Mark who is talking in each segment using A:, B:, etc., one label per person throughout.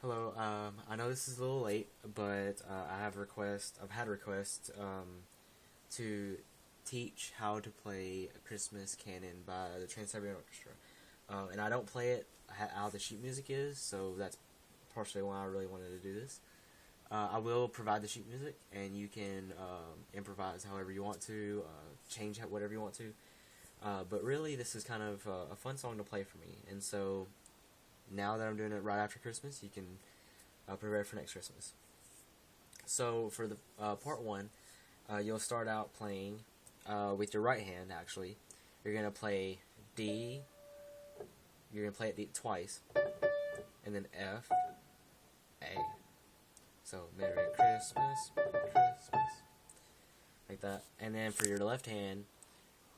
A: Hello. I know this is a little late, but I've had requests to teach how to play Christmas Canon by the Trans-siberian Orchestra, and I don't play it how the sheet music is, so that's partially why I really wanted to do this. I will provide the sheet music, and you can improvise however you want to, change whatever you want to. But really, this is kind of a fun song to play for me, and so now that I'm doing it right after Christmas, you can prepare for next Christmas. So for the part one, you'll start out playing with your right hand. Actually, you're gonna play D. You're gonna play it twice, and then F, A. So Merry Christmas, Merry Christmas, like that. And then for your left hand,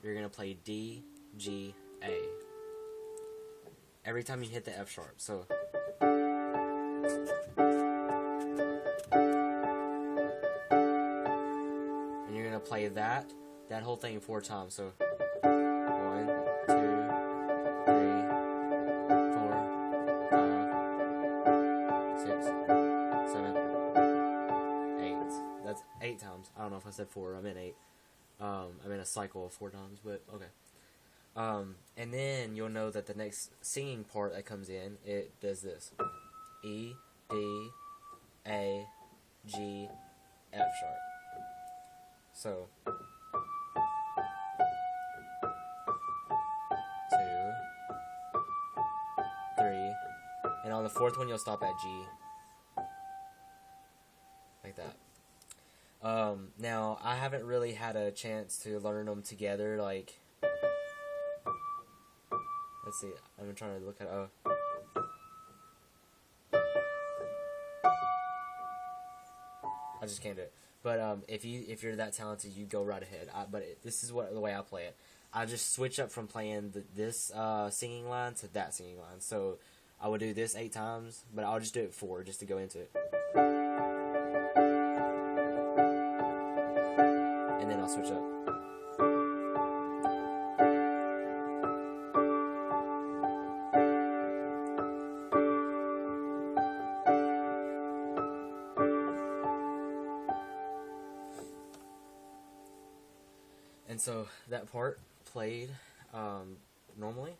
A: you're gonna play D, G, A. Every time you hit the F sharp. So and you're gonna play that whole thing 4 times. So 1, 2, 3, 4, 5, 6, 7, 8. That's 8 times. I don't know if I said 4. I meant 8. I meant a cycle of 4 times, but okay. And then you'll know that the next singing part that comes in, it does this. E, D, A, G, F sharp. So 2, 3, and on the 4th one you'll stop at G. Like that. Now, I haven't really had a chance to learn them together, like... Let's see, I'm trying to look at... I just can't do it. But if you're that talented, you go right ahead. This is the way I play it. I just switch up from playing this singing line to that singing line. So I would do this 8 times, but I'll just do it 4 just to go into it. And then I'll switch up. And so that part played normally.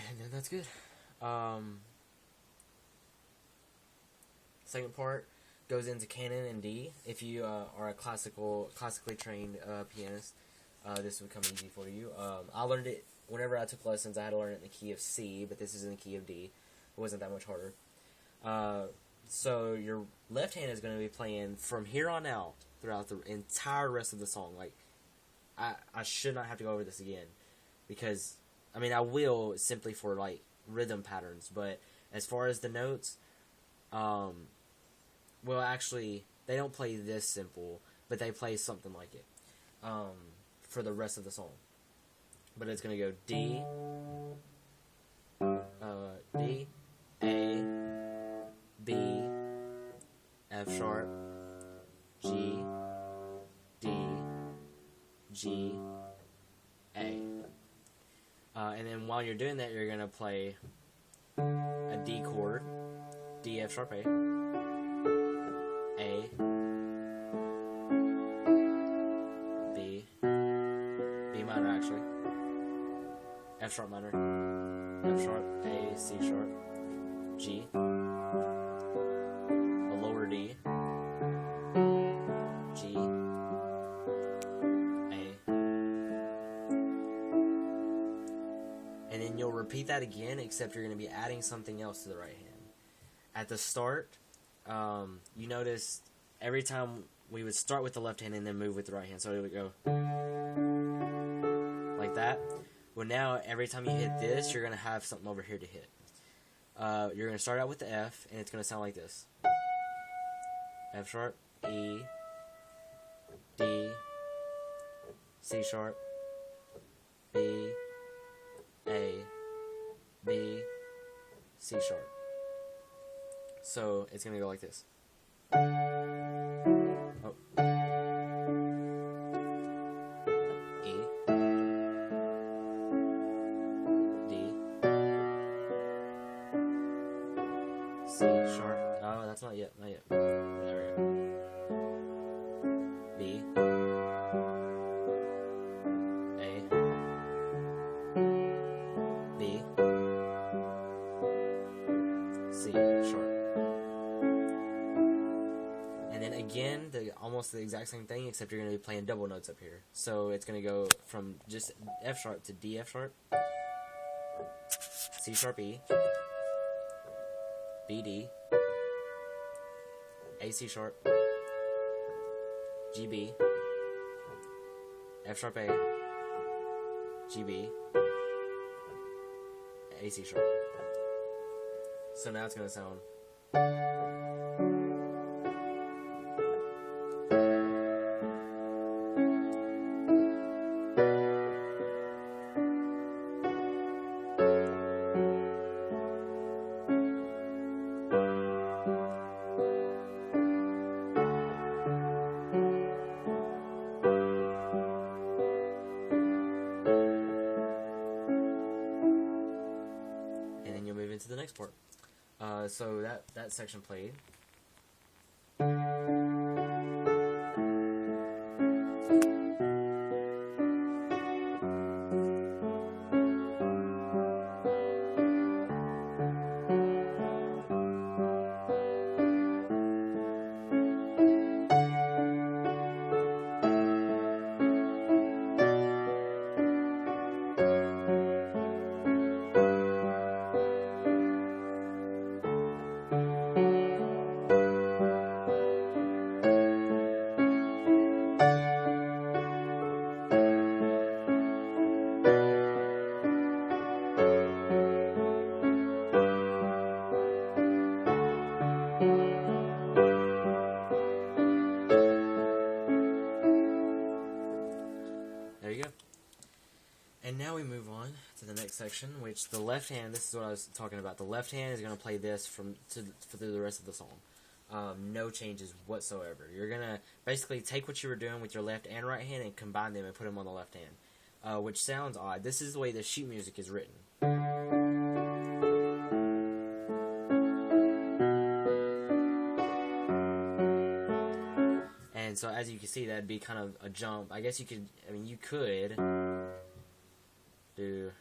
A: And then that's good. Second part goes into Canon and D. If you are a classically trained pianist, this would come easy for you. I learned it whenever I took lessons. I had to learn it in the key of C, but this is in the key of D. It wasn't that much harder. So your left hand is going to be playing from here on out throughout the entire rest of the song. Like, I should not have to go over this again, because I mean I will simply for like rhythm patterns, but as far as the notes, well, actually, they don't play this simple, but they play something like it for the rest of the song. But it's going to go D, D, A, B, F sharp, G, D, G, A. And then while you're doing that, you're going to play a D chord, D, F sharp, A, B, B minor actually, F sharp minor, F sharp, A, C sharp, G, a lower D, G, A, and then you'll repeat that again, except you're going to be adding something else to the right hand. At the start, you notice every time we would start with the left hand and then move with the right hand. So it would go like that. Well, now every time you hit this, you're going to have something over here to hit. You're going to start out with the F, and it's going to sound like this. F sharp, E, D, C sharp, C sharp. So it's gonna go like this. Oh. E. D. C sharp. Oh, that's not yet. Not yet. There we go. B. A. B. C sharp. And then again, almost the exact same thing, except you're going to be playing double notes up here. So it's going to go from just F sharp to D F sharp, C sharp E, B D, A C sharp, G B, F sharp A, G B, A C sharp. So now it's going to sound. Into the next part. So that section played. And now we move on to the next section, which the left hand, this is what I was talking about. The left hand is going to play this through the rest of the song. No changes whatsoever. You're going to basically take what you were doing with your left and right hand and combine them and put them on the left hand, which sounds odd. This is the way the sheet music is written. And so as you can see, that'd be kind of a jump. I guess you could, you could do,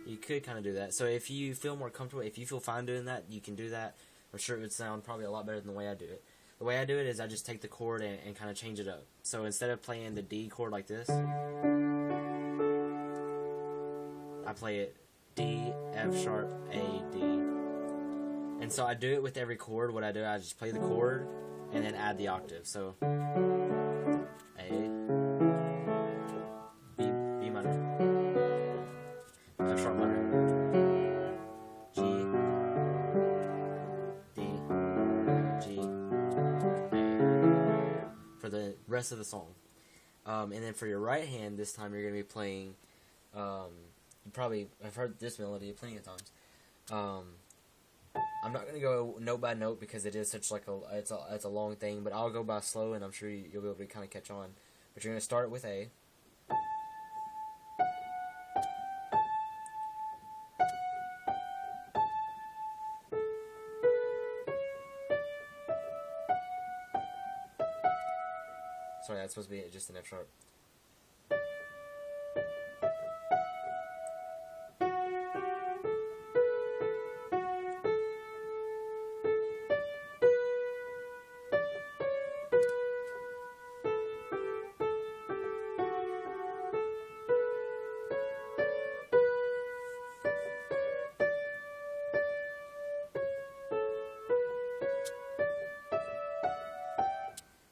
A: you could kind of do that. So if you feel more comfortable, if you feel fine doing that, you can do that. I'm sure it would sound probably a lot better than the way I do it. The way I do it is I just take the chord and kind of change it up. So instead of playing the D chord like this, I play it D, F sharp, A, D. And so I do it with every chord. What I do, I just play the chord and then add the octave. So A, B minor, F sharp minor, G, D, G, A, for the rest of the song. And then for your right hand, this time you're going to be playing, I've heard this melody plenty of times. I'm not going to go note by note because it is such like it's a long thing, but I'll go by slow and I'm sure you'll be able to kind of catch on. But you're going to start with A. Sorry, that's supposed to be just an F sharp.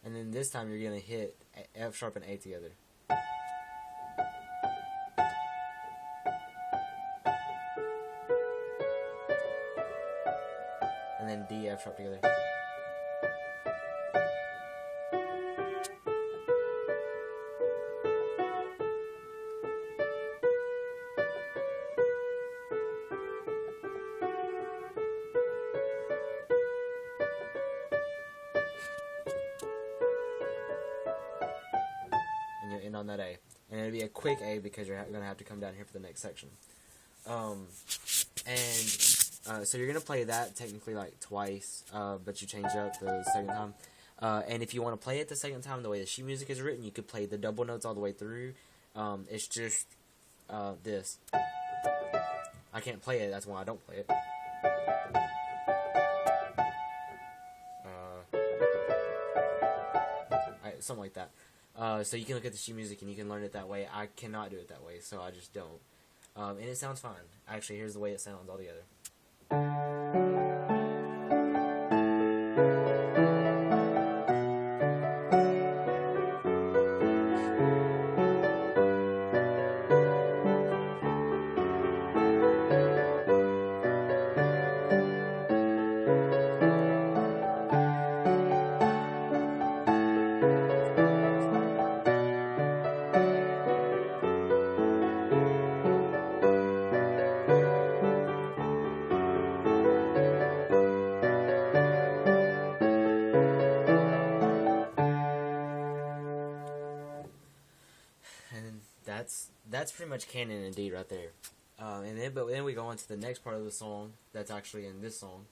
A: And then this time you're going to hit F sharp and A together. And then D, F sharp together. on that A. And it'll be a quick A because you're going to have to come down here for the next section. So you're going to play that technically like twice, but you change up the second time. And if you want to play it the second time the way the sheet music is written, you could play the double notes all the way through. It's just this. I can't play it, that's why I don't play it. Something like that. So you can look at the sheet music and you can learn it that way. I cannot do it that way, so I just don't. And it sounds fine. Actually, here's the way it sounds altogether. That's pretty much canon in D right there. But then we go on to the next part of the song that's actually in this song.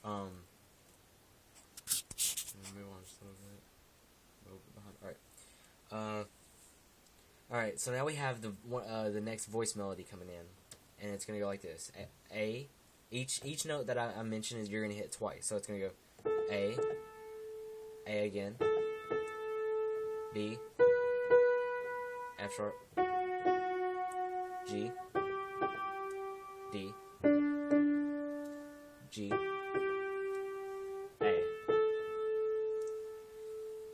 A: Move on just a little bit. Alright, so now we have the next voice melody coming in, and it's gonna go like this. A. Each note that I mentioned is you're gonna hit twice, so it's gonna go A again, B, F sharp, G, D, G, A.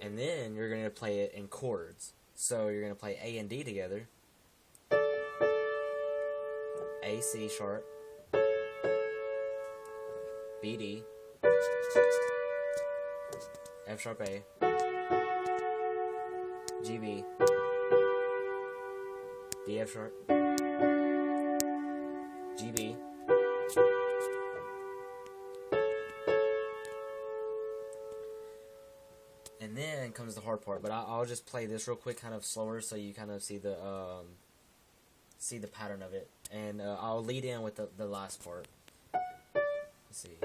A: And then you're going to play it in chords. So you're going to play A and D together. A, C sharp, B, D, F sharp A, G, B, D, F sharp, G, B, and then comes the hard part, but I'll just play this real quick, kind of slower, so you kind of see the pattern of it, and I'll lead in with the last part. Let's see.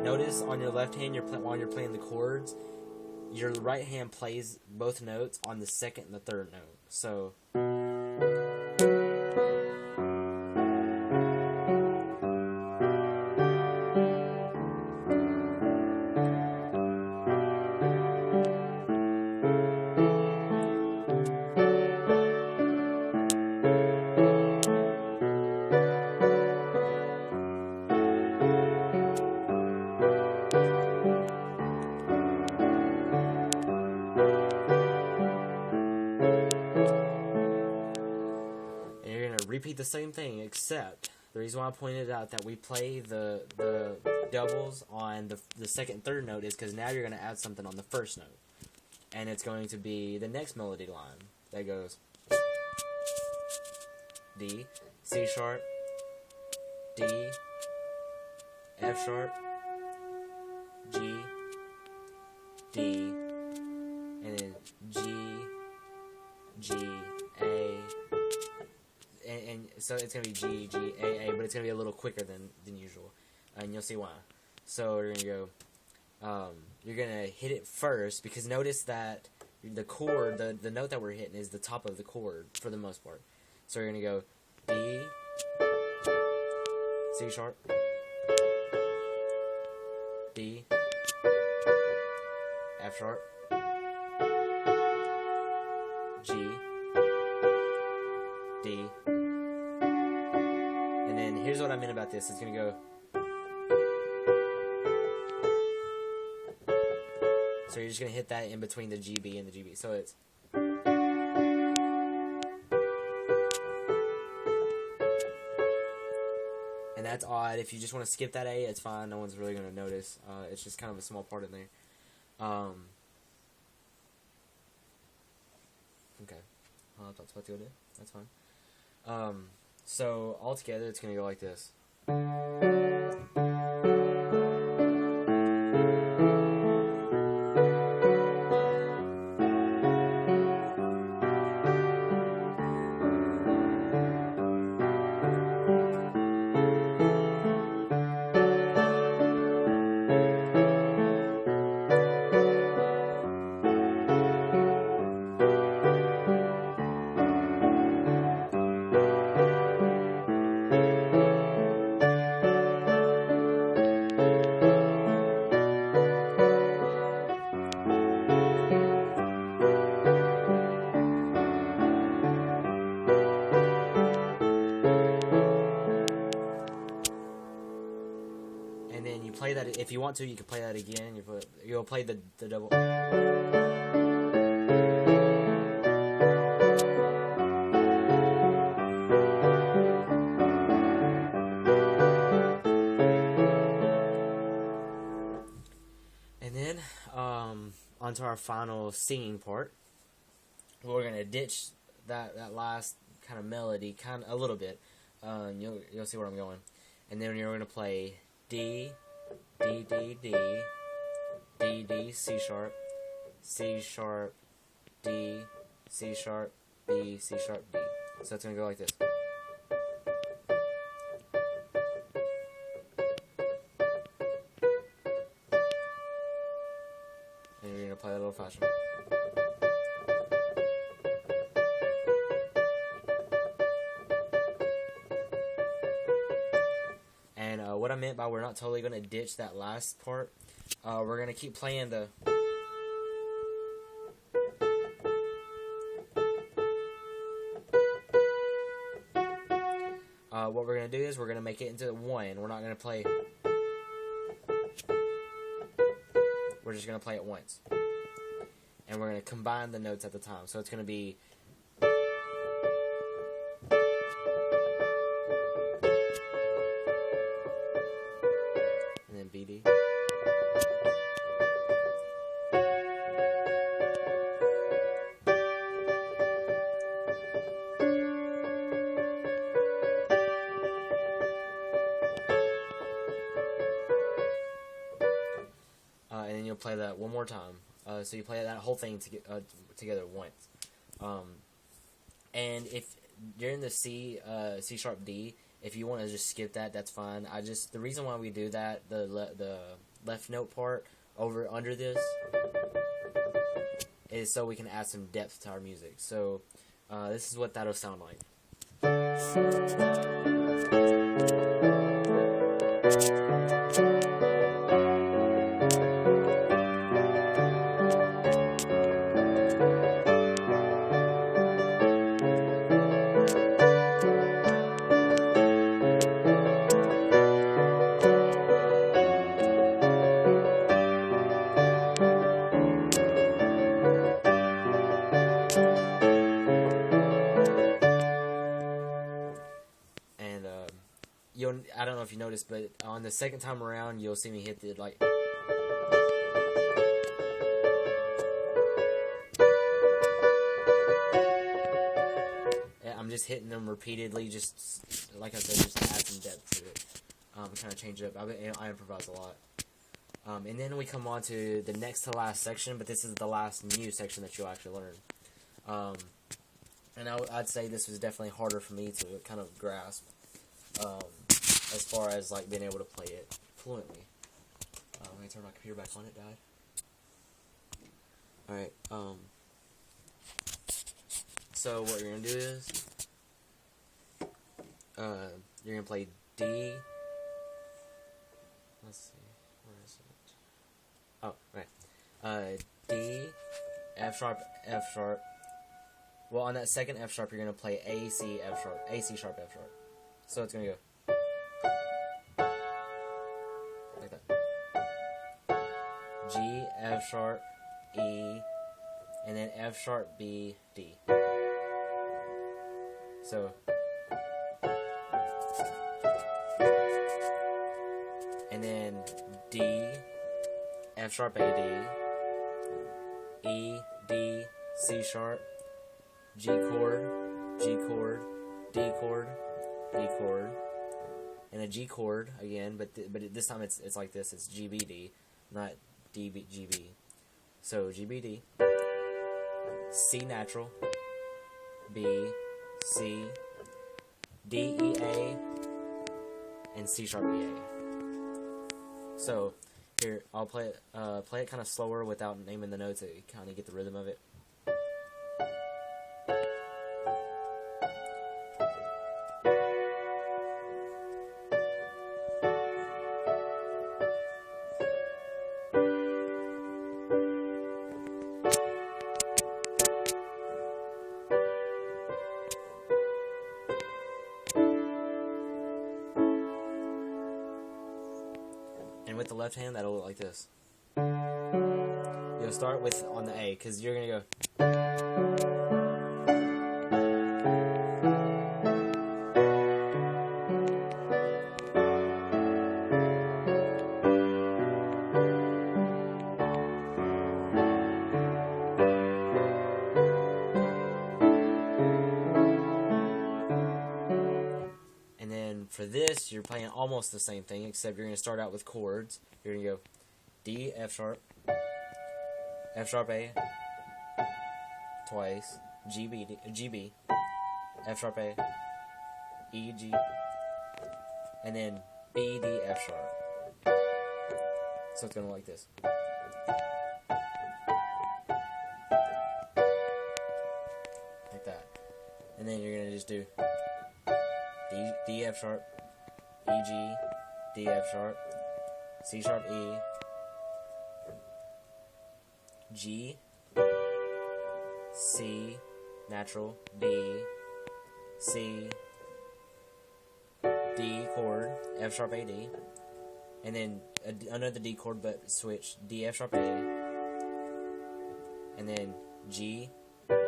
A: Notice on your left hand, while you're playing the chords, your right hand plays both notes on the second and the third note. So. Repeat the same thing, except the reason why I pointed out that we play the doubles on the second and third note is because now you're going to add something on the first note, and it's going to be the next melody line that goes D, C sharp, D, F sharp, G, D, and then G, A. And so it's going to be G, G, A, but it's going to be a little quicker than usual. And you'll see why. So we're going to go, you're going to hit it first, because notice that the chord, the note that we're hitting is the top of the chord for the most part. So we're going to go D, C sharp, D, F sharp, G, D, and then here's what I meant about this. It's going to go, so you're just going to hit that in between the GB and the GB. So it's, and that's odd. If you just want to skip that A, it's fine. No one's really going to notice. It's just kind of a small part in there. Okay. That's what to go do. That's fine. So altogether, it's going to go like this. And then you play that. If you want to, you can play that again. You'll play the double. And then onto our final singing part. We're gonna ditch that last kind of melody, a little bit. You'll see where I'm going. And then you're gonna play D, D, D, D, D, D, C sharp, C sharp, D, C sharp, B, C sharp, D. So it's gonna go like this. And you're gonna play a little faster. What I meant by we're not totally going to ditch that last part, we're going to keep playing the... what we're going to do is we're going to make it into 1. We're not going to play... We're just going to play it once. And we're going to combine the notes at the time. So it's going to be... BD. And then you'll play that one more time. So you play that whole thing together once. And if during the C sharp D, if you want to just skip that, that's fine. The reason why we do that, the left note part under this, is so we can add some depth to our music. So this is what that'll sound like. I don't know if you noticed, but on the second time around, you'll see me hit the, like... I'm just hitting them repeatedly, just, like I said, just to add some depth to it. Kind of change it up. I improvise a lot. And then we come on to the next to last section, but this is the last new section that you'll actually learn. And I'd say this was definitely harder for me to kind of grasp. As far as like being able to play it fluently. Let me turn my computer back on. It died. Alright, so what you're gonna do is you're gonna play D. Let's see, where is it? Oh, right. D, F sharp, F sharp. Well, on that second F sharp, you're gonna play A, C, F sharp, A, C sharp, F sharp. So it's gonna go like that. G, F sharp, E, and then F sharp, B, D. So, and then D, F sharp, A, D, E, D, C sharp, G chord, D chord, D chord, and a G chord again, but this time it's like this. It's GBD, not GB. So GBD, C natural, B, C, D, E, A, and C sharp, E, A. So here, I'll play it kind of slower without naming the notes, so you kind of get the rhythm of it. And with the left hand, that'll look like this. You'll start with on the A, because you're going to go. For this, you're playing almost the same thing, except you're going to start out with chords. You're going to go D, F sharp, A, twice, GB, F sharp A, E, G, and then B, D, F sharp. So it's going to look like this. Like that. And then you're going to just do D, F sharp, E, G, D, F sharp, C sharp, E, G, C, natural, B, C, D chord, F sharp, A, D, and then another D chord, but switch D, F sharp, A, and then G, and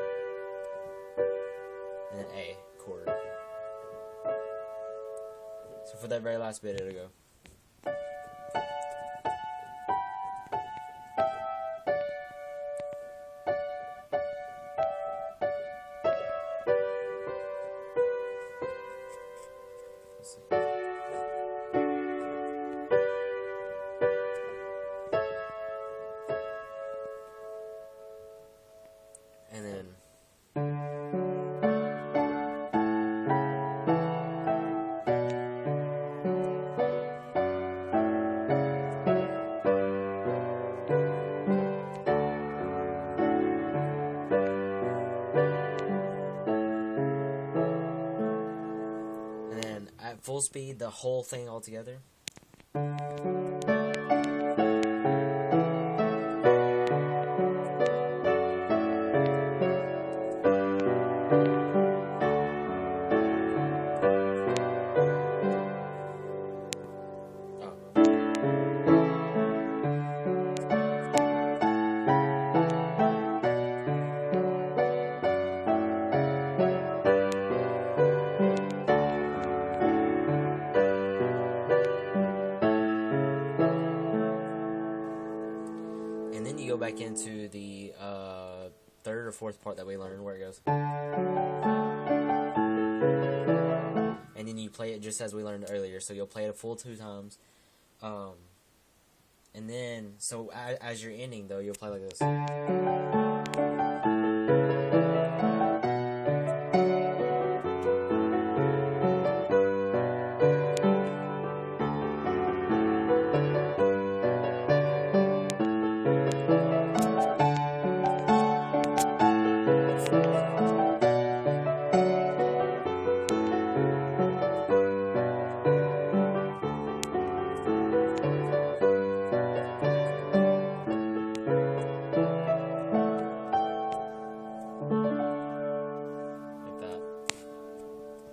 A: then A chord. So for that very last bit, it'll go. Let's see. And then at full speed, the whole thing all together. And then you go back into the third or fourth part that we learned, where it goes. And then you play it just as we learned earlier, so you'll play it a full 2 times. And then, so as you're ending, though, you'll play like this.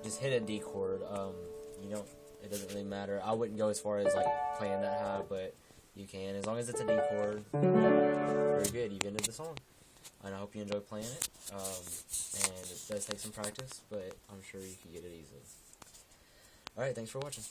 A: Just hit a D chord. You don't. It doesn't really matter. I wouldn't go as far as like playing that high, but you can, as long as it's a D chord. Very good. You've ended the song, and I hope you enjoy playing it. And it does take some practice, but I'm sure you can get it easily. All right. Thanks for watching.